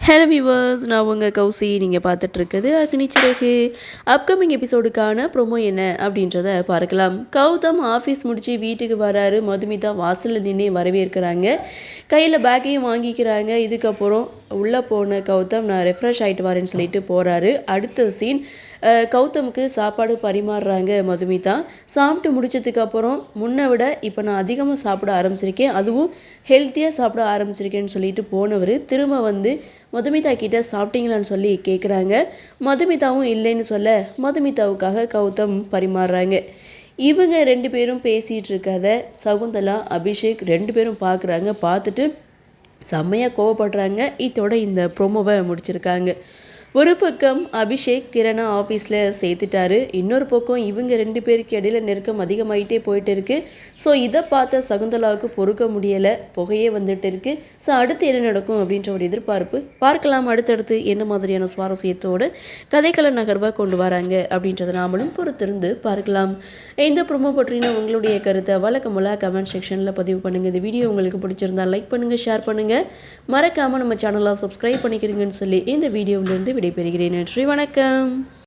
Hello viewers, நான் உங்கள் கௌசி. நீங்கள் பார்த்துட்ருக்குது அக்னி சிறகு. அப்கமிங் எபிசோடுக்கான ப்ரோமோ என்ன அப்படின்றத பார்க்கலாம். கௌதம் ஆஃபீஸ் முடித்து வீட்டுக்கு வராரு. மதுமிதா வாசலில் நின்று வரவேற்கிறாங்க. கையில் பேக்கையும் வாங்கிக்கிறாங்க. இதுக்கப்புறம் உள்ளே போன கௌதம் நான் ரெஃப்ரெஷ் ஆகிட்டு வரேன்னு சொல்லிட்டு போகிறாரு. அடுத்த சீன், கௌதமுக்கு சாப்பாடு பரிமாறுறாங்க மதுமிதா. சாப்பிட்டு முடிச்சதுக்கப்புறம் முன்னை விட இப்போ நான் அதிகமாக சாப்பிட ஆரம்பிச்சிருக்கேன், அதுவும் ஹெல்த்தியாக சாப்பிட ஆரம்பிச்சிருக்கேன்னு சொல்லிட்டு போனவர் திரும்ப வந்து மதுமிதா கிட்ட சாப்பிட்டீங்களான்னு சொல்லி கேட்குறாங்க. மதுமிதாவும் இல்லைன்னு சொல்ல மதுமிதாவுக்காக கௌதம் பரிமாறுறாங்க. இவங்க ரெண்டு பேரும் பேசிகிட்டு இருக்கத சகுந்தலா, அபிஷேக் ரெண்டு பேரும் பார்க்குறாங்க. பார்த்துட்டு செம்மையாக கோவப்படுறாங்க. இதோட இந்த ப்ரோமோவை முடிச்சிருக்காங்க. ஒரு பக்கம் அபிஷேக் கிரணா ஆஃபீஸில் சேர்த்துட்டாரு. இன்னொரு பக்கம் இவங்க ரெண்டு பேருக்கு இடையில நெருக்கம் அதிகமாகிட்டே போயிட்டு இருக்கு. ஸோ இதை பார்த்த சகுந்தலாவுக்கு பொறுக்க முடியலை, புகையே வந்துட்டு இருக்கு. ஸோ அடுத்து என்ன நடக்கும் அப்படின்ற ஒரு எதிர்பார்ப்பு. பார்க்கலாம் அடுத்தடுத்து என்ன மாதிரியான சுவாரஸ்யத்தோடு கதைக்கள நகர்வாக கொண்டு வராங்க அப்படின்றத நாமளும் பொறுத்திருந்து பார்க்கலாம். இந்த ப்ரோமோ பற்றின உங்களுடைய கருத்தை வழக்கமுள்ள கமெண்ட் செக்ஷனில் பதிவு பண்ணுங்கள். இந்த வீடியோ உங்களுக்கு பிடிச்சிருந்தால் லைக் பண்ணுங்கள், ஷேர் பண்ணுங்கள், மறக்காமல் நம்ம சேனலை சப்ஸ்கிரைப் பண்ணிக்கிறீங்கன்னு சொல்லி இந்த வீடியோவிலேருந்து விடைபெறுகிறேன். நன்றி, வணக்கம்.